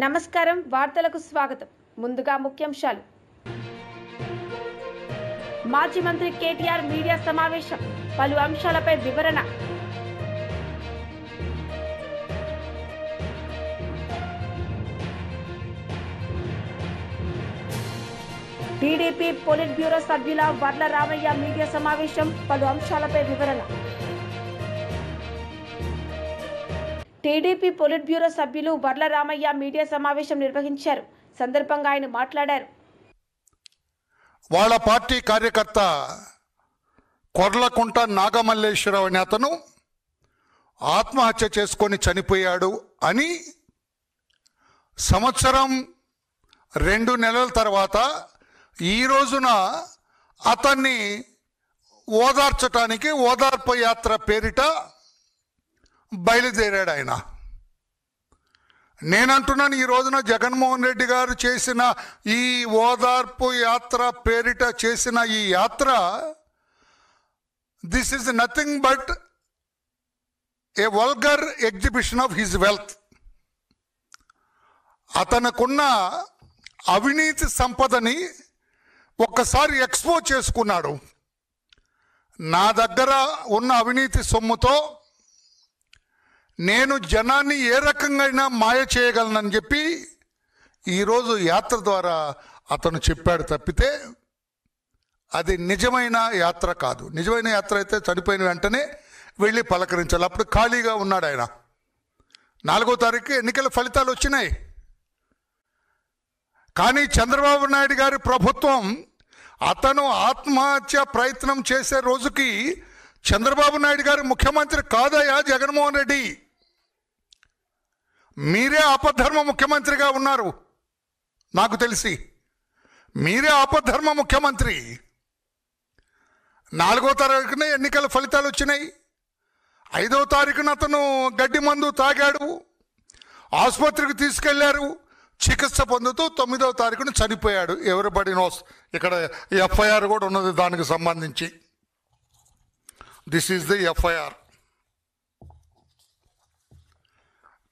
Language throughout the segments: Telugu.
నమస్కారం, వార్తలకు స్వాగతం. ముందుగా ముఖ్యాంశాలు. మాజీ మంత్రి కేటీఆర్ మీడియా సమావేశం, పలు అంశాలపై వివరణ. టీడీపీ పొలిట్ బ్యూరో సభ్యుల వర్ల రామయ్య మీడియా సమావేశం, పలు అంశాలపై వివరణ. టీడీపీ పొలిట్ బ్యూరో సభ్యులు వర్ల రామయ్య మీడియా సమావేశం నిర్వహించారు. సందర్భంగా ఆయన మాట్లాడారు. వాళ్ళ పార్టీ కార్యకర్త కొర్లకుంట నాగమల్లేశ్వరరావు అనే అతను ఆత్మహత్య చేసుకొని చనిపోయాడు అని సంవత్సరం 2 నెలల తర్వాత ఈ రోజున అతన్ని ఓదార్చటానికి ఓదార్పు యాత్ర పేరిట బయలుదేరాడు ఆయన. నేనంటున్నాను, ఈ రోజున జగన్మోహన్ రెడ్డి గారు చేసిన ఈ ఓదార్పు యాత్ర పేరిట చేసిన ఈ యాత్ర, this is nothing but a vulgar exhibition of his wealth. అతనుకున్న అవినీతి సంపదని ఒక్కసారి ఎక్స్పోజ్ చేసుకున్నాడు. నా దగ్గర ఉన్న అవినీతి సొమ్ముతో నేను జనాన్ని ఏ రకంగా మాయ చేయగలనని చెప్పి ఈరోజు యాత్ర ద్వారా అతను చెప్పాడు తప్పితే అది నిజమైన యాత్ర కాదు. నిజమైన యాత్ర అయితే చనిపోయిన వెంటనే వెళ్ళి పలకరించాలి. అప్పుడు ఖాళీగా ఉన్నాడు ఆయన. 4వ తారీఖు ఎన్నికల ఫలితాలు వచ్చినాయి. కానీ చంద్రబాబు నాయుడు గారి ప్రభుత్వం అతను ఆత్మహత్య ప్రయత్నం చేసే రోజుకి చంద్రబాబు నాయుడు గారు ముఖ్యమంత్రి కాదయ్యా జగన్మోహన్ రెడ్డి, మీరే ఆపద్ధర్మ ముఖ్యమంత్రిగా ఉన్నారు. నాకు తెలిసి మీరే ఆపద్ధర్మ ముఖ్యమంత్రి. 4వ తారీఖున ఎన్నికల ఫలితాలు వచ్చినాయి. 5వ తారీఖున అతను గడ్డి మందు తాగాడు, ఆసుపత్రికి తీసుకెళ్లారు, చికిత్స పొందుతూ 9వ తారీఖున చనిపోయాడు. Everybody nose. ఇక్కడ ఎఫ్ఐఆర్ కూడా ఉన్నది దానికి సంబంధించి. This is the FIR,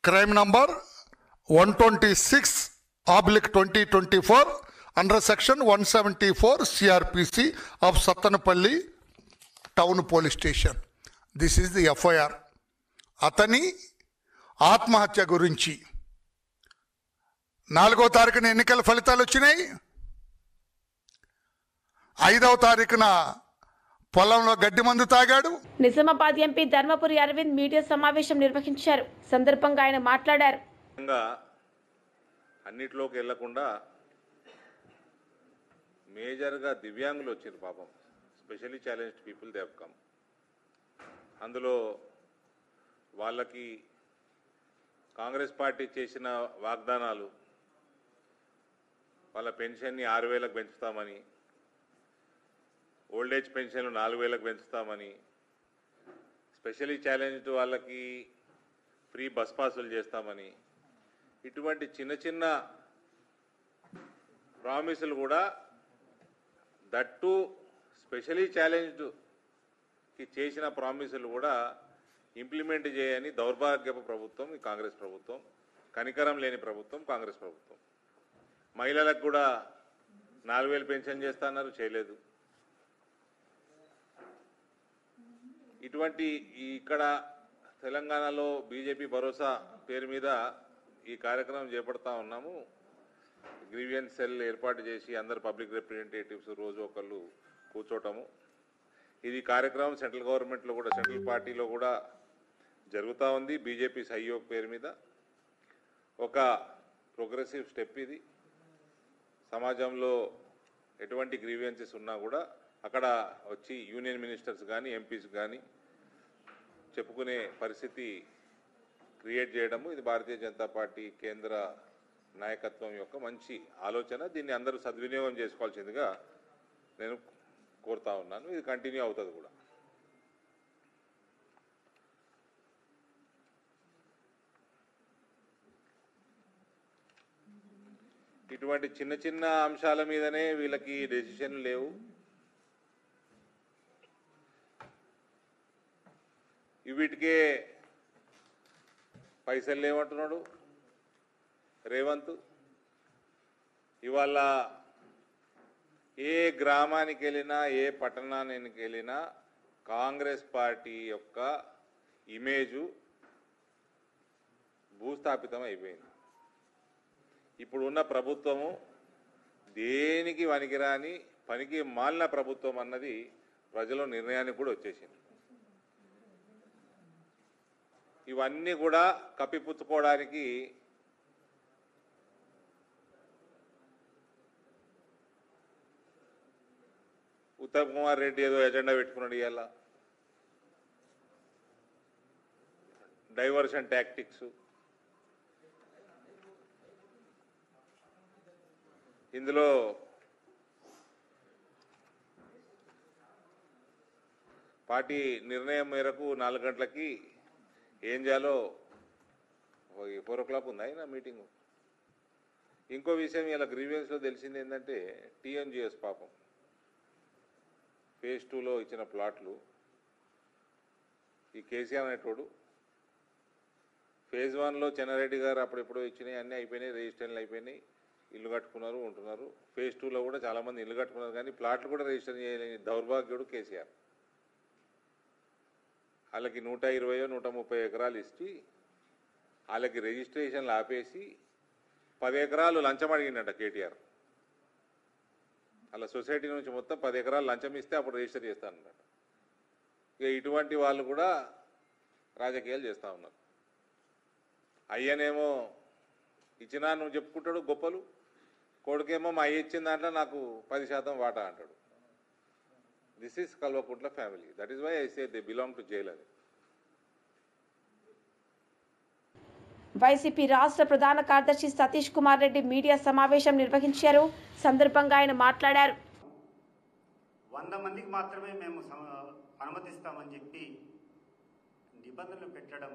crime number 126/2024 under section 174 CrPC of Sattenapalli town police station. This is the FIR. అతని ఆత్మహత్య గురించి 4వ తారీఖున ఎన్నికల ఫలితాలు వచ్చినాయి. 5వ తారీఖున పొలంలో గడ్డి మందు తాగాడు. నిజామాబాద్ ఎంపీ ధర్మపురి అరవింద్ మీడియా సమావేశం నిర్వహించారు. సందర్భంగా ఆయన మాట్లాడారు. అన్నిట్లోకి వెళ్లకుండా మేజర్గా దివ్యాంగులు వచ్చారు పాపం. Specially challenged people they have come. అందులో వాళ్ళకి కాంగ్రెస్ పార్టీ చేసిన వాగ్దానాలు, వాళ్ళ పెన్షన్ని 6,000కు పెంచుతామని, ఓల్డేజ్ పెన్షన్లు 4,000కు పెంచుతామని, స్పెషల్లీ ఛాలెంజ్డ్ వాళ్ళకి ఫ్రీ బస్ పాసులు చేస్తామని, ఇటువంటి చిన్న చిన్న ప్రామిసులు కూడా దట్టు స్పెషల్లీ ఛాలెంజ్డ్కి చేసిన ప్రామిసులు కూడా ఇంప్లిమెంట్ చేయని దౌర్భాగ్యపు ప్రభుత్వం ఈ కాంగ్రెస్ ప్రభుత్వం. కనికరం లేని ప్రభుత్వం కాంగ్రెస్ ప్రభుత్వం. మహిళలకు కూడా 4,000 పెన్షన్ చేస్తున్నారు, చేయలేదు. ఇటువంటి ఇక్కడ తెలంగాణలో బీజేపీ భరోసా పేరు మీద ఈ కార్యక్రమం చేపడతా ఉన్నాము. గ్రీవియన్స్ సెల్ ఏర్పాటు చేసి అందరు పబ్లిక్ రిప్రజెంటేటివ్స్ రోజు ఒకళ్ళు కూర్చోవటము. ఇది కార్యక్రమం సెంట్రల్ గవర్నమెంట్లో కూడా, సెంట్రల్ పార్టీలో కూడా జరుగుతూ ఉంది. బీజేపీ సహయోగ్ పేరు మీద ఒక ప్రోగ్రెసివ్ స్టెప్ ఇది. సమాజంలో ఎటువంటి గ్రీవియన్సెస్ ఉన్నా కూడా అక్కడ వచ్చి యూనియన్ మినిస్టర్స్ కానీ ఎంపీస్ కానీ చెప్పుకునే పరిస్థితి క్రియేట్ చేయడము, ఇది భారతీయ జనతా పార్టీ కేంద్ర నాయకత్వం యొక్క మంచి ఆలోచన. దీన్ని అందరూ సద్వినియోగం చేసుకోవాల్సిందిగా నేను కోరుతా ఉన్నాను. ఇది కంటిన్యూ అవుతుంది కూడా. ఇటువంటి చిన్న చిన్న అంశాల మీదనే వీళ్ళకి డెసిషన్లు లేవు. వీటికే పైసలు లేవంటున్నాడు రేవంత్. ఇవాళ ఏ గ్రామానికి వెళ్ళినా ఏ పట్టణానికి వెళ్ళినా కాంగ్రెస్ పార్టీ యొక్క ఇమేజు భూస్థాపితం అయిపోయింది. ఇప్పుడున్న ప్రభుత్వము దేనికి పనికిరాని పనికి మాలిన ప్రభుత్వం అన్నది ప్రజల నిర్ణయానికి కూడా వచ్చేసింది. ఇవన్నీ కూడా కప్పిపుచ్చుకోవడానికి ఉత్తమ్ కుమార్ రెడ్డి ఏదో ఎజెండా పెట్టుకున్నాడు. ఇవాళ డైవర్షన్ టాక్టిక్స్. ఇందులో పార్టీ నిర్ణయం మేరకు 4 గంటలకి ఏం చేయాలో 4 o'clock ఉందా అయినా మీటింగు. ఇంకో విషయం ఇలా గ్రీవియన్స్లో తెలిసింది ఏంటంటే టీఎన్జిఎస్ పాపం phase 2లో ఇచ్చిన ప్లాట్లు ఈ కేసీఆర్ అనేటోడు phase 1లో చెన్నారెడ్డి గారు అప్పుడెప్పుడో ఇచ్చినాయి, అన్నీ అయిపోయినాయి, రిజిస్ట్రేషన్లు అయిపోయినాయి, ఇల్లు కట్టుకున్నారు, ఉంటున్నారు. phase 2లో కూడా చాలామంది ఇల్లు కట్టుకున్నారు, కానీ ప్లాట్లు కూడా రిజిస్టర్ చేయలేని దౌర్భాగ్యుడు కేసీఆర్. వాళ్ళకి 120-130 ఎకరాలు ఇచ్చి వాళ్ళకి రిజిస్ట్రేషన్లు ఆపేసి 10 ఎకరాలు లంచం అడిగిండట కేటీఆర్. అలా సొసైటీ నుంచి మొత్తం 10 ఎకరాలు లంచం ఇస్తే అప్పుడు రిజిస్టర్ చేస్తానన్నట. ఇక ఇటువంటి వాళ్ళు కూడా రాజకీయాలు చేస్తూ ఉన్నారు. అయ్యనేమో ఇచ్చినా నువ్వు చెప్పుకుంటాడు గొప్పలు, కొడుకేమో మా అయ్య ఇచ్చిన దాంట్లో నాకు 10% వాటా అంటాడు. This is Kalvakuntla family. That is why I say they belong to jail అని. వైసీపీ రాష్ట్ర ప్రధాన కార్యదర్శి సతీష్ కుమార్ రెడ్డి మీడియా సమావేశం నిర్వహించారు. సందర్భంగా ఆయన మాట్లాడారు. 100 మందికి మాత్రమే మేము అనుమతిస్తామని చెప్పి నిబంధనలు పెట్టడం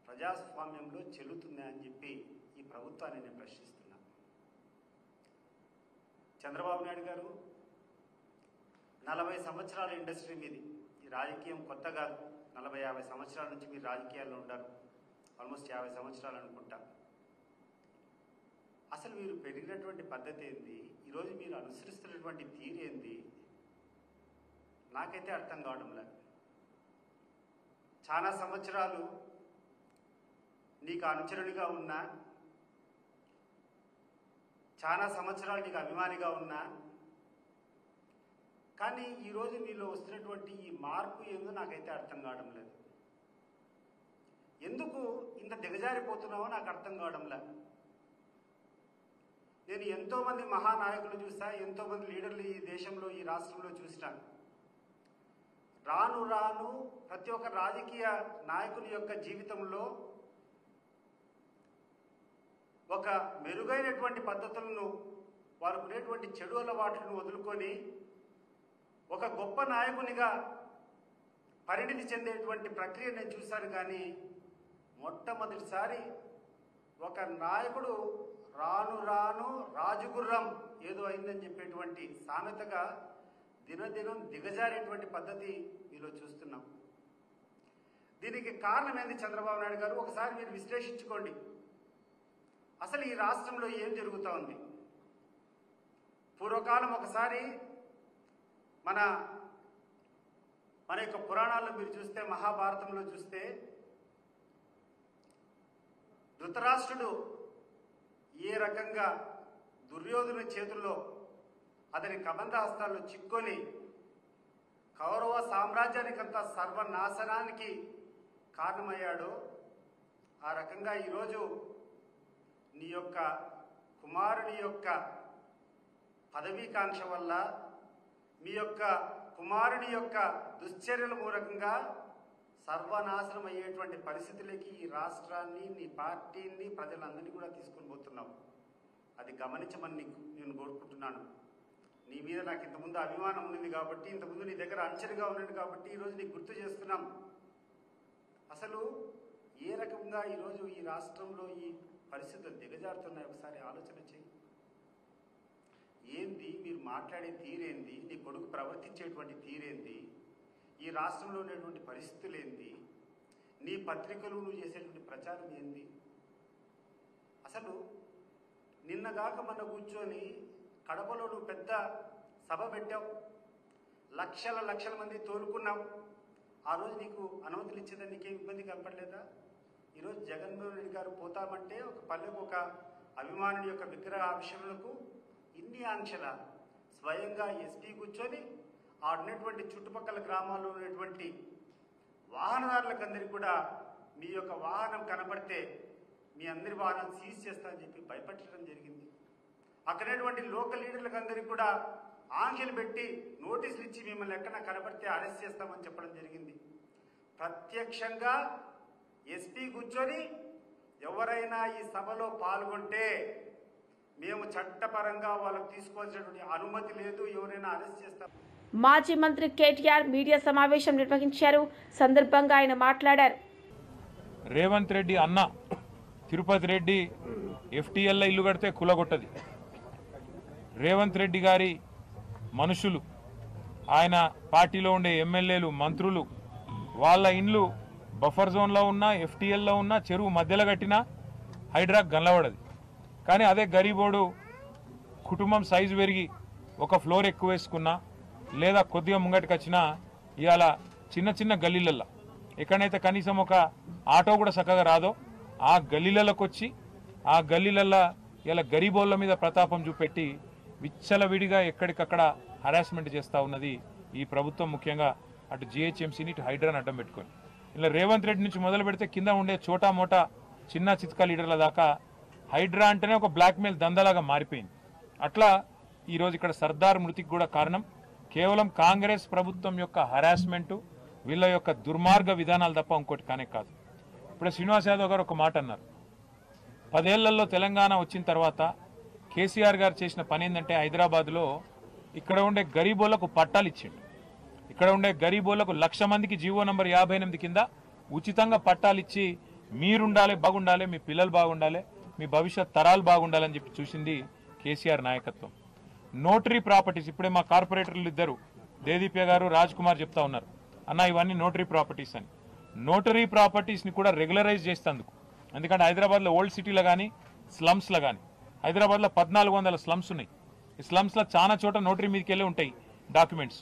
ప్రజాస్వామ్యంలో చెల్లుతుందా అని చెప్పి ఈ ప్రభుత్వాన్ని నేను ప్రశ్నిస్తున్నా. చంద్రబాబు నాయుడు గారు 40 సంవత్సరాల ఇండస్ట్రీ మీది, ఈ రాజకీయం కొత్త కాదు. 40-50 సంవత్సరాల నుంచి మీరు రాజకీయాల్లో ఉంటారు, ఆల్మోస్ట్ 50 సంవత్సరాలు అనుకుంటా. అసలు మీరు పెరిగినటువంటి పద్ధతి ఏంది, ఈరోజు మీరు అనుసరిస్తున్నటువంటి తీరు ఏంది నాకైతే అర్థం కావడం లేదు. చాలా సంవత్సరాలు నీకు అనుచరునిగా ఉన్నా, చాలా సంవత్సరాలు నీకు అభిమానిగా ఉన్నా, కానీ ఈరోజు నీలో వస్తున్నటువంటి ఈ మార్పు ఏందో నాకైతే అర్థం కావడం లేదు. ఎందుకు ఇంత దిగజారిపోతున్నావో నాకు అర్థం కావడం లేదు. నేను ఎంతోమంది మహానాయకులు చూసా, ఎంతోమంది లీడర్లు ఈ దేశంలో ఈ రాష్ట్రంలో చూసినాను. రాను రాను ప్రతి ఒక్క రాజకీయ నాయకుని యొక్క జీవితంలో ఒక మెరుగైనటువంటి పద్ధతులను, వారికి ఉండేటువంటి చెడు అలవాట్లను వదులుకొని ఒక గొప్ప నాయకునిగా పరిణితి చెందేటువంటి ప్రక్రియ నేను చూశాను. కానీ మొట్టమొదటిసారి ఒక నాయకుడు రాను రాను రాజుగుర్రం ఏదో అయిందని చెప్పేటువంటి సామెతగా దినదినం దిగజారేటువంటి పద్ధతి మీలో చూస్తున్నాం. దీనికి కారణం ఏంది చంద్రబాబు నాయుడు గారు? ఒకసారి మీరు విశ్లేషించుకోండి. అసలు ఈ రాష్ట్రంలో ఏం జరుగుతూ ఉంది? పూర్వకాలం ఒకసారి మన యొక్క పురాణాల్లో మీరు చూస్తే, మహాభారతంలో చూస్తే, ధృతరాష్ట్రుడు ఏ రకంగా దుర్యోధన చేతుల్లో అతని కబంధ హస్తాల్లో చిక్కొని కౌరవ సామ్రాజ్యానికంతా సర్వనాశనానికి కారణమయ్యాడో, ఆ రకంగా ఈరోజు నీ యొక్క కుమారుని యొక్క పదవీకాంక్ష వల్ల, మీ యొక్క కుమారుని యొక్క దుశ్చర్యల మూలకంగా సర్వనాశనం అయ్యేటువంటి పరిస్థితులకి ఈ రాష్ట్రాన్ని, నీ పార్టీని, ప్రజలందరినీ కూడా తీసుకొని పోతున్నావు. అది గమనించమని నేను కోరుకుంటున్నాను. నీ మీద నాకు ఇంతకుముందు అభిమానం ఉంది కాబట్టి, ఇంతకుముందు నీ దగ్గర అంచనగా ఉన్నాడు కాబట్టి ఈరోజు నీకు గుర్తు చేస్తున్నాం. అసలు ఏ రకంగా ఈరోజు ఈ రాష్ట్రంలో ఈ పరిస్థితులు దిగజారుతున్నాయి. ఒకసారి ఆలోచన చేయి. ఏంది మీరు మాట్లాడే తీరేంది? నీ కొడుకు ప్రవర్తించేటువంటి తీరేంది? ఈ రాష్ట్రంలో ఉన్నటువంటి పరిస్థితులు ఏంది? నీ పత్రికలు నువ్వు చేసేటువంటి ప్రచారం ఏంది? అసలు నిన్నగాక మన కూర్చొని కడపలో నువ్వు పెద్ద సభ పెట్టావు, లక్షల మంది తోలుకున్నావు. ఆ రోజు నీకు అనుమతులు ఇచ్చేదా? నీకేం ఇబ్బంది కనపడలేదా? ఈరోజు జగన్మోహన్ రెడ్డి గారు పోతామంటే ఒక పల్లెకు ఒక అభిమానుడి యొక్క విగ్రహ ఆవిష్కరణకు ఇన్ని ఆంక్షల స్వయంగా ఎస్పీ కూర్చొని ఆ ఉన్నటువంటి చుట్టుపక్కల గ్రామాల్లో ఉన్నటువంటి వాహనదారులకందరికీ కూడా మీ యొక్క వాహనం కనపడితే మీ అందరి వాహనం సీజ్ చేస్తామని చెప్పి భయపెట్టడం జరిగింది. అక్కడటువంటి లోకల్ లీడర్లకు అందరికీ కూడా ఆంక్షలు పెట్టి నోటీసులు ఇచ్చి మిమ్మల్ని ఎక్కడ కనబడితే అరెస్ట్ చేస్తామని చెప్పడం జరిగింది. ప్రత్యక్షంగా ఎస్పీ కూర్చొని ఎవరైనా ఈ సభలో పాల్గొంటే మేము చట్టపరంగా వాళ్ళకు తీసుకోవాల్సినటువంటి అనుమతి లేదు, ఎవరైనా అరెస్ట్ చేస్తాం. మాజీ మంత్రి కేటీఆర్ మీడియా సమావేశం నిర్వహించారు. సందర్భంగా ఆయన మాట్లాడారు. రేవంత్ రెడ్డి అన్న తిరుపతి రెడ్డి ఎఫ్టీఎల్లో ఇల్లు కడితే కులగొట్టది. రేవంత్ రెడ్డి గారి మనుషులు, ఆయన పార్టీలో ఉండే ఎమ్మెల్యేలు, మంత్రులు, వాళ్ళ ఇండ్లు బఫర్ జోన్లో ఉన్న, ఎఫ్టీఎల్లో ఉన్న, చెరువు మధ్యలో కట్టినా హైడ్రాక్ గనలబడది. కానీ అదే గరీబోడు కుటుంబం సైజు పెరిగి ఒక ఫ్లోర్ ఎక్కువ వేసుకున్నా లేదా కొద్దిగా ముంగటికి వచ్చినా ఇవాళ చిన్న గల్లీలల్లో ఎక్కడైతే కనీసం ఒక ఆటో కూడా చక్కగా రాదో ఆ గల్లీలలోకి వచ్చి ఆ గల్లీలల్లో ఇలా గరీబోళ్ళ మీద ప్రతాపం చూపెట్టి విచ్చలవిడిగా ఎక్కడికక్కడ హరాస్మెంట్ చేస్తూ ఉన్నది ఈ ప్రభుత్వం. ముఖ్యంగా అటు జిహెచ్ఎంసీని ఇటు హైడ్రాని అడ్డం పెట్టుకొని ఇలా రేవంత్ రెడ్డి నుంచి మొదలు పెడితే కింద ఉండే చోటా మోటా చిన్న చిత్కా లీడర్ల దాకా హైడ్రా అంటేనే ఒక బ్లాక్మెయిల్ దందాలాగా మారిపోయింది. అట్లా ఈరోజు ఇక్కడ సర్దార్ మృతికి కూడా కారణం కేవలం కాంగ్రెస్ ప్రభుత్వం యొక్క హరాస్మెంటు, వీళ్ళ యొక్క దుర్మార్గ విధానాలు తప్ప ఇంకోటి కానే కాదు. ఇప్పుడు శ్రీనివాస్ యాదవ్ గారు ఒక మాట అన్నారు, 10 ఏళ్లలో తెలంగాణ వచ్చిన తర్వాత కేసీఆర్ గారు చేసిన పని ఏంటంటే హైదరాబాద్లో ఇక్కడ ఉండే గరీబోళ్లకు పట్టాలు ఇచ్చిండు. ఇక్కడ ఉండే గరీబోళ్లకు 1,00,000 మందికి జీవో నంబర్ 58 కింద ఉచితంగా పట్టాలు ఇచ్చి మీరుండాలి, బాగుండాలి, మీ పిల్లలు బాగుండాలి, మీ భవిష్యత్ తరాలు బాగుండాలని చెప్పి చూసింది కేసీఆర్ నాయకత్వం. నోటరీ ప్రాపర్టీస్ ఇప్పుడే మా కార్పొరేటర్లు ఇద్దరు దేదీప్య గారు, రాజ్ కుమార్ చెప్తా ఉన్నారు, అన్న ఇవన్నీ నోటరీ ప్రాపర్టీస్ అని. నోటరీ ప్రాపర్టీస్ని కూడా రెగ్యులరైజ్ చేసేందుకు, ఎందుకంటే హైదరాబాద్లో ఓల్డ్ సిటీలో కానీ స్లమ్స్లో కానీ హైదరాబాద్లో 1400 స్లమ్స్ ఉన్నాయి. ఈ స్లమ్స్లో చాలా చోట నోటరీ మీదకి వెళ్ళి ఉంటాయి డాక్యుమెంట్స్.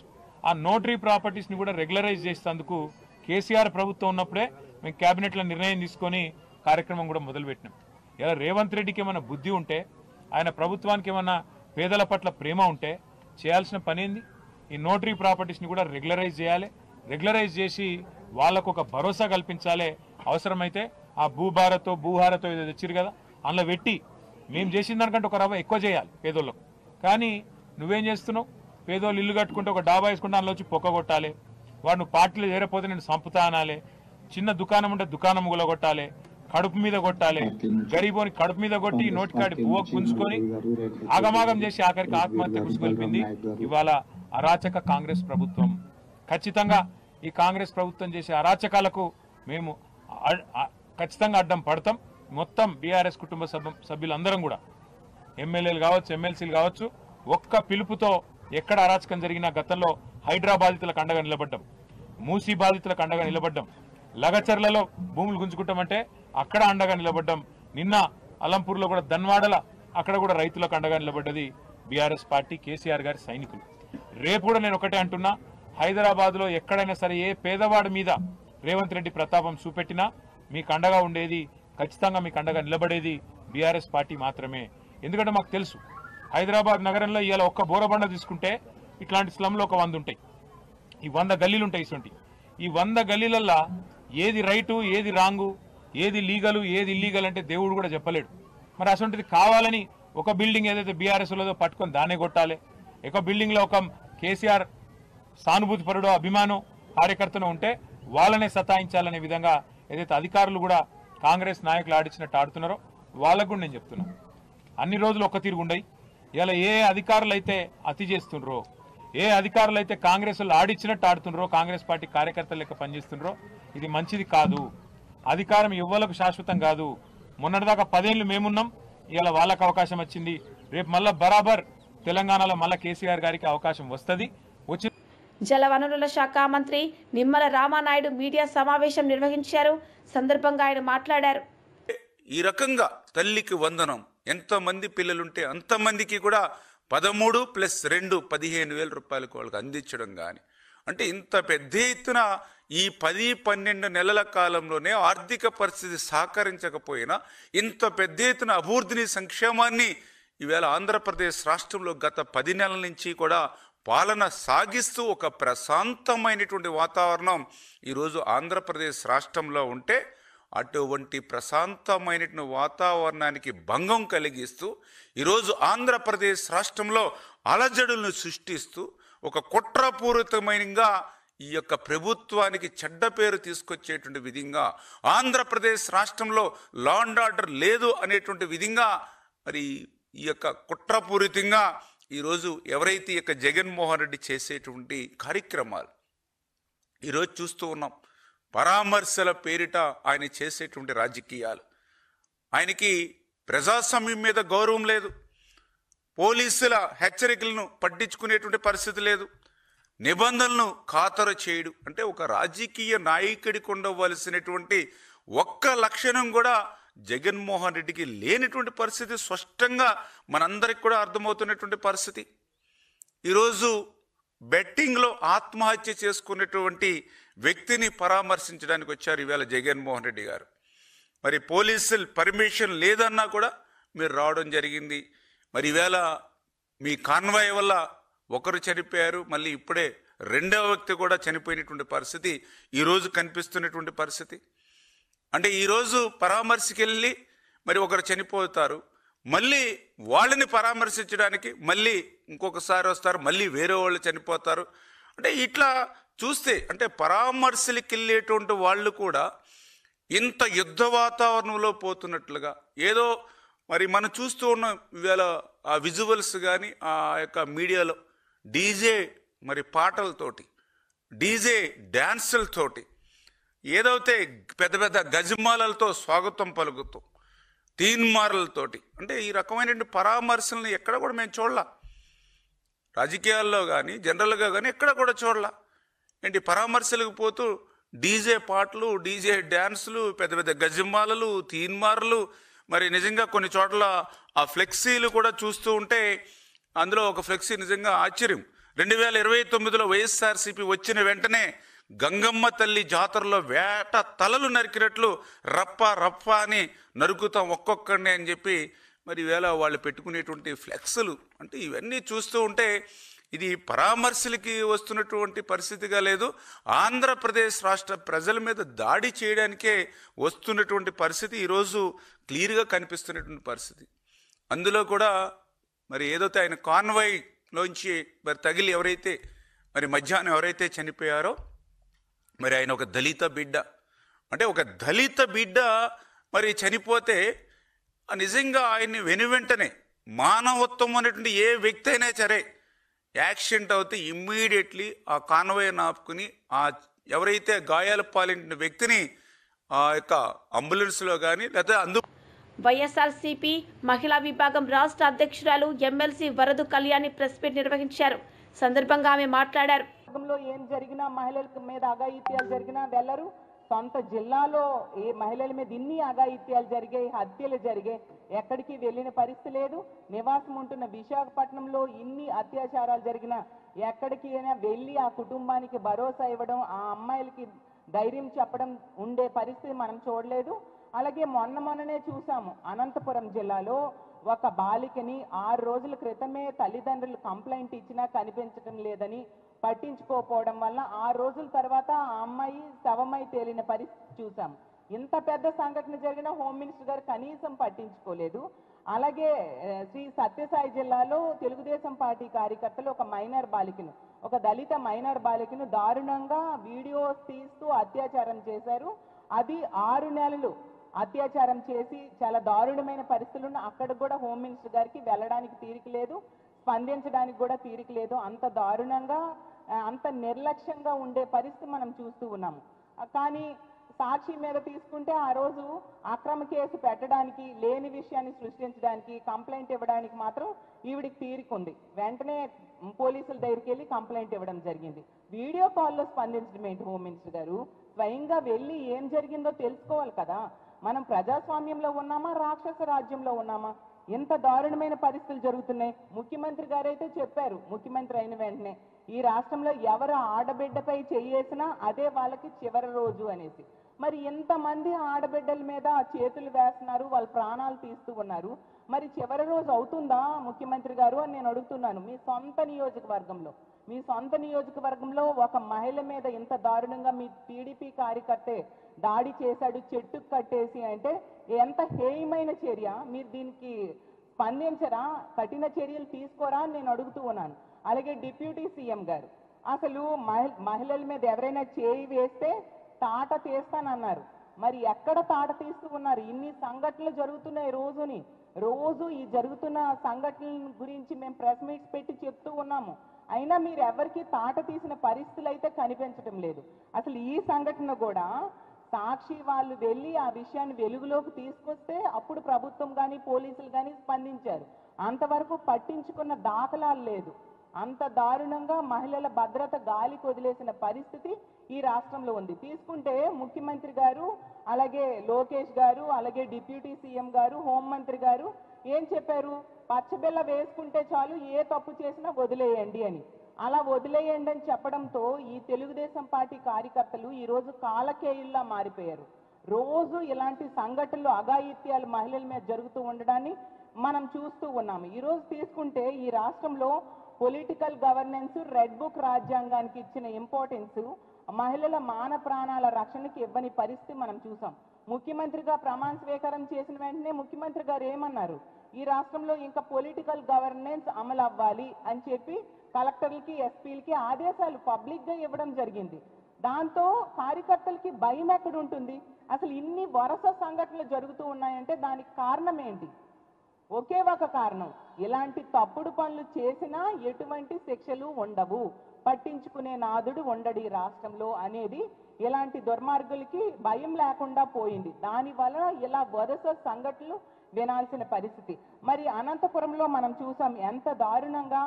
ఆ నోటరీ ప్రాపర్టీస్ని కూడా రెగ్యులరైజ్ చేసేందుకు కేసీఆర్ ప్రభుత్వం ఉన్నప్పుడే మేము క్యాబినెట్లో నిర్ణయం తీసుకొని కార్యక్రమం కూడా మొదలుపెట్టినాం. ఇలా రేవంత్ రెడ్డికి ఏమైనా బుద్ధి ఉంటే, ఆయన ప్రభుత్వానికి ఏమైనా పేదల పట్ల ప్రేమ ఉంటే చేయాల్సిన పని ఏంది? ఈ నోటరీ ప్రాపర్టీస్ని కూడా రెగ్యులరైజ్ చేయాలి. రెగ్యులరైజ్ చేసి వాళ్ళకు ఒక భరోసా కల్పించాలి. అవసరమైతే ఆ భూహారతో ఏదో తెచ్చిరు కదా అందులో పెట్టి మేము చేసిన దానికంటే ఒక రవ్వ ఎక్కువ చేయాలి పేదోళ్ళకు. కానీ నువ్వేం చేస్తున్నావు? పేదోళ్ళు ఇల్లు కట్టుకుంటే ఒక డాబా వేసుకుంటే అందులో వచ్చి పొక్క కొట్టాలి, వాడు నువ్వు పార్టీలో చేరపోతే నేను సంపుతా అనాలి, చిన్న దుకాణం ఉంటే దుకాణం గులగొట్టాలి, కడుపు మీద కొట్టాలి, గరీబోని కడుపు మీద కొట్టి నోటికాడి పువ్వు గుంజుకొని ఆగమాగం చేసి ఆఖరికి ఆత్మహత్య గురికొల్పింది ఇవాళ అరాచక కాంగ్రెస్ ప్రభుత్వం. ఖచ్చితంగా ఈ కాంగ్రెస్ ప్రభుత్వం చేసే అరాచకాలకు మేము ఖచ్చితంగా అడ్డం పడతాం. మొత్తం బీఆర్ఎస్ కుటుంబ సభ్యులందరం కూడా, ఎమ్మెల్యేలు కావచ్చు, ఎమ్మెల్సీలు కావచ్చు, ఒక్క పిలుపుతో ఎక్కడ అరాచకం జరిగినా గతంలో హైడ్రా బాధితులకు అండగా నిలబడ్డాం, మూసీ బాధితులకు అండగా నిలబడ్డాం, లగచర్లలో భూములు గుంజుకుంటామంటే అక్కడ అండగా నిలబడ్డాం. నిన్న అలంపూర్లో కూడా ధన్వాడల అక్కడ కూడా రైతులకు అండగా నిలబడ్డది బీఆర్ఎస్ పార్టీ, కేసీఆర్ గారి సైనికులు. రేపు కూడా నేను ఒకటే అంటున్నా, హైదరాబాద్లో ఎక్కడైనా సరే ఏ పేదవాడి మీద రేవంత్ రెడ్డి ప్రతాపం చూపెట్టినా మీకు అండగా ఉండేది, ఖచ్చితంగా మీకు అండగా నిలబడేది బీఆర్ఎస్ పార్టీ మాత్రమే. ఎందుకంటే మాకు తెలుసు హైదరాబాద్ నగరంలో ఇవాళ ఒక్క బోరబండ తీసుకుంటే ఇట్లాంటి స్లమ్లో ఒక 100 ఉంటాయి, ఈ 100 గల్లీలు ఉంటాయి. ఇటువంటి ఈ 100 గల్లీలల్లో ఏది రైటు, ఏది రాంగు, ఏది లీగలు, ఏది ఇల్లీగల్ అంటే దేవుడు కూడా చెప్పలేడు. మరి అటువంటిది కావాలని ఒక బిల్డింగ్ ఏదైతే బీఆర్ఎస్ లేదో పట్టుకొని దాన్నే కొట్టాలి, ఒక బిల్డింగ్లో ఒక కేసీఆర్ సానుభూతి పరుడో అభిమానం కార్యకర్తను ఉంటే వాళ్ళనే సతాయించాలనే విధంగా ఏదైతే అధికారులు కూడా కాంగ్రెస్ నాయకులు ఆడించినట్టు ఆడుతున్నారో వాళ్ళకు కూడా నేను చెప్తున్నాను, అన్ని రోజులు ఒక్క తీరుగు ఉండయి. ఇలా ఏ అధికారులు అయితే అతి చేస్తుండ్రో, ఏ అధికారులు అయితే కాంగ్రెస్ వాళ్ళు ఆడిచ్చినట్టు ఆడుతుండ్రో, కాంగ్రెస్ పార్టీ కార్యకర్తలు లెక్క పనిచేస్తుండ్రో, ఇది మంచిది కాదు. అధికారం ఎవ్వలకు శాశ్వతం కాదు. మొన్నటిదాకా 10 ఏళ్ళు మేమున్నాం, ఇవాళ వాళ్ళకి అవకాశం వచ్చింది. రేపు మళ్ళా బరాబర్ తెలంగాణలో మళ్ళా కేసీఆర్ గారికి అవకాశం వస్తుంది. వచ్చి జలవనరుల శాఖ మంత్రి నిమ్మల రామానాయుడు మీడియా సమావేశం నిర్వహించారు. సందర్భంగా ఆయన మాట్లాడారు. ఈ రకంగా తల్లికి వందనం, ఎంతమంది పిల్లలుంటే అంతమందికి కూడా 13 + 2 15,000 రూపాయలకు వాళ్ళకి అందించడం కానీ, అంటే ఇంత పెద్ద ఎత్తున ఈ 10-12 నెలల కాలంలోనే ఆర్థిక పరిస్థితి సహకరించకపోయినా ఇంత పెద్ద ఎత్తున అభివృద్ధిని, సంక్షేమాన్ని ఈవేళ ఆంధ్రప్రదేశ్ రాష్ట్రంలో గత 10 నెలల నుంచి కూడా పాలన సాగిస్తూ ఒక ప్రశాంతమైనటువంటి వాతావరణం ఈరోజు ఆంధ్రప్రదేశ్ రాష్ట్రంలో ఉంటే, అటువంటి ప్రశాంతమైనటువంటి వాతావరణానికి భంగం కలిగిస్తూ ఈరోజు ఆంధ్రప్రదేశ్ రాష్ట్రంలో అలజడులను సృష్టిస్తూ ఒక కుట్రపూరితమైనగా ఈ యొక్క ప్రభుత్వానికి చెడ్డ పేరు తీసుకొచ్చేటువంటి విధంగా, ఆంధ్రప్రదేశ్ రాష్ట్రంలో లా అండ్ ఆర్డర్ లేదు అనేటువంటి విధంగా మరి ఈ యొక్క కుట్రపూరితంగా ఈరోజు ఎవరైతే ఈ యొక్క జగన్మోహన్ రెడ్డి చేసేటువంటి కార్యక్రమాలు ఈరోజు చూస్తూ ఉన్నాం. పరామర్శల పేరిట ఆయన చేసేటువంటి రాజకీయాలు, ఆయనకి ప్రజాస్వామ్యం మీద గౌరవం లేదు, పోలీసుల హెచ్చరికలను పట్టించుకునేటువంటి పరిస్థితి లేదు, నిబంధనలను ఖాతరు చేయడు. అంటే ఒక రాజకీయ నాయకుడికి ఉండవలసినటువంటి ఒక్క లక్షణం కూడా జగన్మోహన్ రెడ్డికి లేనటువంటి పరిస్థితి స్పష్టంగా మనందరికి కూడా అర్థమవుతున్నటువంటి పరిస్థితి. ఈరోజు బెట్టింగ్లో ఆత్మహత్య చేసుకున్నటువంటి వ్యక్తిని పరామర్శించడానికి వచ్చారు ఈవేళ జగన్మోహన్ రెడ్డి గారు. మరి పోలీసులు పర్మిషన్ లేదన్నా కూడా మీరు రావడం జరిగింది. మరి ఈవేళ మీ కాన్వాయ్ వల్ల ఒకరు చనిపోయారు, మళ్ళీ ఇప్పుడే రెండవ వ్యక్తి కూడా చనిపోయినటువంటి పరిస్థితి ఈరోజు కనిపిస్తున్నటువంటి పరిస్థితి. అంటే ఈరోజు పరామర్శకి వెళ్ళి మరి ఒకరు చనిపోతారు, మళ్ళీ వాళ్ళని పరామర్శించడానికి మళ్ళీ ఇంకొకసారి వస్తారు, మళ్ళీ వేరే వాళ్ళు చనిపోతారు. అంటే ఇట్లా చూస్తే అంటే పరామర్శలకి వెళ్ళేటువంటి వాళ్ళు కూడా ఇంత యుద్ధ వాతావరణంలో పోతున్నట్లుగా ఏదో మరి మనం చూస్తూ ఉన్నాం. ఇవాళ ఆ విజువల్స్ కానీ ఆ యొక్క మీడియాలో డీజే మరి పాటలతోటి, డీజే డ్యాన్సులతోటి, ఏదైతే పెద్ద పెద్ద గజమాలతో స్వాగతం పలుకుతూ, తీన్మార్లతోటి, అంటే ఈ రకమైనటువంటి పరామర్శలను ఎక్కడ కూడా మేము చూడలా. రాజకీయాల్లో కానీ జనరల్గా కానీ ఎక్కడ కూడా చూడలా. ఏంటి పరామర్శలకు పోతూ డీజే పాటలు, డీజే డ్యాన్సులు, పెద్ద పెద్ద గజమాలలు, తీన్మార్లు, మరి నిజంగా కొన్ని చోట్ల ఆ ఫ్లెక్సీలు కూడా చూస్తూ ఉంటే అందులో ఒక ఫ్లెక్సీ నిజంగా ఆశ్చర్యం. 2029లో వైఎస్ఆర్సీపీ వచ్చిన వెంటనే గంగమ్మ తల్లి జాతరలో వేట తలలు నరికినట్లు రప్ప రప్ప అని నరుకుతాం ఒక్కొక్కడిని అని చెప్పి మరి ఈవేళ వాళ్ళు పెట్టుకునేటువంటి ఫ్లెక్సులు, అంటే ఇవన్నీ చూస్తూ ఉంటే ఇది పరామర్శలకి వస్తున్నటువంటి పరిస్థితిగా లేదు, ఆంధ్రప్రదేశ్ రాష్ట్ర ప్రజల మీద దాడి చేయడానికే వస్తున్నటువంటి పరిస్థితి ఈరోజు క్లియర్గా కనిపిస్తున్నటువంటి పరిస్థితి. అందులో కూడా మరి ఏదైతే ఆయన కాన్వాయ్లోంచి మరి తగిలి ఎవరైతే మరి మధ్యాహ్నం ఎవరైతే చనిపోయారో మరి ఆయన ఒక దళిత బిడ్డ, అంటే ఒక దళిత బిడ్డ మరి చనిపోతే నిజంగా ఆయన్ని వెనువెంటనే మానవత్వం అనేటువంటి ఏ వ్యక్తి అయినా సరే యాక్సిడెంట్ అవుతే ఇమ్మీడియట్లీ ఆ కాన్వాయ్ ఆపుకుని ఆ ఎవరైతే గాయాల పాలిన వ్యక్తిని ఆ యొక్క అంబులెన్స్లో కానీ లేదా వైఎస్ఆర్సీపీ మహిళా విభాగం రాష్ట్ర అధ్యక్షురాలు ఎమ్మెల్సీ వరదు కళ్యాణి ప్రెస్ మీట్ నిర్వహించారు. సందర్భంగా ఆమె మాట్లాడారు. ఏం జరిగినా మహిళల మీద అఘాయిత్యాలు జరిగినా వెళ్లరు. సొంత జిల్లాలో ఏ మహిళల మీద ఇన్ని అఘాయిత్యాలు జరిగాయి, హత్యలు జరిగాయి, ఎక్కడికి వెళ్ళిన పరిస్థితి లేదు. నివాసం ఉంటున్న విశాఖపట్నంలో ఇన్ని అత్యాచారాలు జరిగినా ఎక్కడికి అయినా వెళ్ళి ఆ కుటుంబానికి భరోసా ఇవ్వడం, ఆ అమ్మాయిలకి ధైర్యం చెప్పడం ఉండే పరిస్థితి మనం చూడలేదు. అలాగే మొన్ననే చూసాము, అనంతపురం జిల్లాలో ఒక బాలికని 6 రోజుల క్రితమే తల్లిదండ్రులు కంప్లైంట్ ఇచ్చినా కనిపించడం లేదని పట్టించుకోకపోవడం వల్ల 6 రోజుల తర్వాత ఆ అమ్మాయి శవమై తేలిన పరిస్థితి చూసాం. ఇంత పెద్ద సంఘటన జరిగిన హోమ్ మినిస్టర్ గారు కనీసం పట్టించుకోలేదు. అలాగే శ్రీ సత్యసాయి జిల్లాలో తెలుగుదేశం పార్టీ కార్యకర్తలు ఒక మైనర్ బాలికను, ఒక దళిత మైనర్ బాలికను దారుణంగా వీడియోస్ తీస్తూ అత్యాచారం చేశారు. అది 6 నెలలు అత్యాచారం చేసి చాలా దారుణమైన పరిస్థితులను అక్కడ కూడా హోమ్ మినిస్టర్ గారికి వెళ్ళడానికి తీరిక లేదు, స్పందించడానికి కూడా తీరిక లేదు. అంత దారుణంగా అంత నిర్లక్ష్యంగా ఉండే పరిస్థితి మనం చూస్తూ ఉన్నాము. కానీ సాక్షి మీద తీసుకుంటే ఆ రోజు అక్రమ కేసు పెట్టడానికి, లేని విషయాన్ని సృష్టించడానికి, కంప్లైంట్ ఇవ్వడానికి మాత్రం ఈవిడికి తీరికుంది. వెంటనే పోలీసుల దగ్గరికి వెళ్ళి కంప్లైంట్ ఇవ్వడం జరిగింది. వీడియో కాల్లో స్పందించడం ఏంటి హోమ్ మినిస్టర్ గారు? స్వయంగా వెళ్ళి ఏం జరిగిందో తెలుసుకోవాలి కదా. మనం ప్రజాస్వామ్యంలో ఉన్నామా, రాక్షస రాజ్యంలో ఉన్నామా? ఎంత దారుణమైన పరిస్థితులు జరుగుతున్నాయి. ముఖ్యమంత్రి గారైతే చెప్పారు, ముఖ్యమంత్రి అయిన వెంటనే ఈ రాష్ట్రంలో ఎవరు ఆడబిడ్డపై చేయేసినా అదే వాళ్ళకి చివరి రోజు అనేసి. మరి ఎంతమంది ఆడబిడ్డల మీద చేతులు వేస్తున్నారు, వాళ్ళ ప్రాణాలు తీస్తూ ఉన్నారు. మరి చివరి రోజు అవుతుందా ముఖ్యమంత్రి గారు అని నేను అడుగుతున్నాను. మీ సొంత నియోజకవర్గంలో ఒక మహిళ మీద ఇంత దారుణంగా మీ టీడీపీ కార్యకర్తే దాడి చేశాడు, చెట్టుకు కట్టేసి అంటే ఎంత హేయమైన చర్య. మీరు దీనికి స్పందించరా, కఠిన చర్యలు తీసుకోరా అని నేను అడుగుతూ ఉన్నాను. అలాగే డిప్యూటీ సీఎం గారు అసలు మహిళల మీద ఎవరైనా చేయి వేస్తే తాట తీస్తానన్నారు. మరి ఎక్కడ తాట తీస్తూ ఉన్నారు? ఇన్ని సంఘటనలు జరుగుతున్నాయి రోజు ఈ జరుగుతున్న సంఘటనల గురించి మేము ప్రెస్ మీట్స్ పెట్టి చెప్తూ ఉన్నాము. అయినా మీరు ఎవరికి తాట తీసిన పరిస్థితులు అయితే కనిపించడం లేదు. అసలు ఈ సంఘటన కూడా సాక్షి వాళ్ళు వెళ్ళి ఆ విషయాన్ని వెలుగులోకి తీసుకొస్తే అప్పుడు ప్రభుత్వం కానీ పోలీసులు కానీ స్పందించారు. అంతవరకు పట్టించుకున్న దాఖలాలు లేదు. అంత దారుణంగా మహిళల భద్రత గాలికి వదిలేసిన పరిస్థితి ఈ రాష్ట్రంలో ఉంది. తీసుకుంటే ముఖ్యమంత్రి గారు, అలాగే లోకేష్ గారు, అలాగే డిప్యూటీ సీఎం గారు, హోంమంత్రి గారు ఏం చెప్పారు? పచ్చబిల్ల వేసుకుంటే చాలు, ఏ తప్పు చేసినా వదిలేయండి అని. అలా వదిలేయండి అని చెప్పడంతో ఈ తెలుగుదేశం పార్టీ కార్యకర్తలు ఈరోజు కాలకేయుల్లా మారిపోయారు. రోజు ఇలాంటి సంఘటనలు, అఘాయిత్యాలు మహిళల మీద జరుగుతూ ఉండడాన్ని మనం చూస్తూ ఉన్నాము. ఈరోజు తీసుకుంటే ఈ రాష్ట్రంలో పొలిటికల్ గవర్నెన్స్, రెడ్ బుక్ రాజ్యాంగానికి ఇచ్చిన ఇంపార్టెన్స్ మహిళల మాన ప్రాణాల రక్షణకి ఇవ్వని పరిస్థితి మనం చూసాం. ముఖ్యమంత్రిగా ప్రమాణ స్వీకారం చేసిన వెంటనే ముఖ్యమంత్రి గారు ఏమన్నారు? ఈ రాష్ట్రంలో ఇంకా పొలిటికల్ గవర్నెన్స్ అమలు అవ్వాలి అని చెప్పి కలెక్టర్లకి, ఎస్పీలకి ఆదేశాలు పబ్లిక్గా ఇవ్వడం జరిగింది. దాంతో కార్యకర్తలకి భయం ఎక్కడ ఉంటుంది? అసలు ఇన్ని వరుస సంఘటనలు జరుగుతూ ఉన్నాయంటే దానికి కారణం ఏంటి? ఒకే ఒక కారణం, ఇలాంటి తప్పుడు పనులు చేసినా ఎటువంటి శిక్షలు ఉండవు, పట్టించుకునే నాదుడు ఉండడు ఈ రాష్ట్రంలో అనేది ఇలాంటి దుర్మార్గులకి భయం లేకుండా పోయింది. దానివల్ల ఇలా వరుస సంఘటనలు వినాల్సిన పరిస్థితి. మరి అనంతపురంలో మనం చూసాం ఎంత దారుణంగా.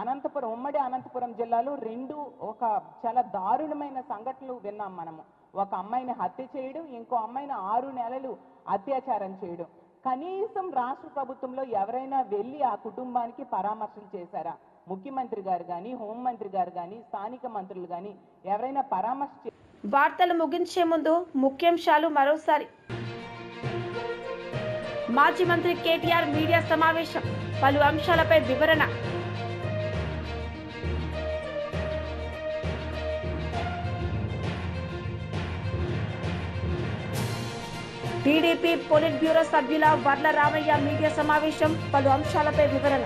అనంతపురం, ఉమ్మడి అనంతపురం జిల్లాలో ఒక చాలా దారుణమైన సంఘటనలు విన్నాం మనము. ఒక అమ్మాయిని హత్య చేయడం, ఇంకో అమ్మాయిని 6 నెలలు అత్యాచారం చేయడం. కనీసం రాష్ట్ర ప్రభుత్వంలో ఎవరైనా వెళ్ళి ఆ కుటుంబానికి పరామర్శలు చేశారా? ముఖ్యమంత్రి గారు కానీ, హోంమంత్రి గారు కానీ, స్థానిక మంత్రులు కానీ ఎవరైనా పరామర్శ? వార్తలు ముగించే ముందు ముఖ్యాంశాలు మరోసారి. మాజీ మంత్రి కేటీఆర్ మీడియా సమావేశం, పలు అంశాలపై వివరణ. టీడీపీ పొలిట్ బ్యూరో సభ్యుల వర్ల రామయ్య మీడియా సమావేశం, పలు అంశాలపై వివరణ.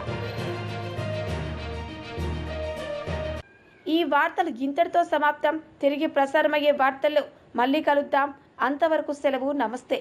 ఈ వార్తలు ఇంతటితో సమాప్తం. తిరిగి ప్రసారమయ్యే వార్తల్లో మళ్ళీ కలుద్దాం. అంతవరకు సెలవు. నమస్తే.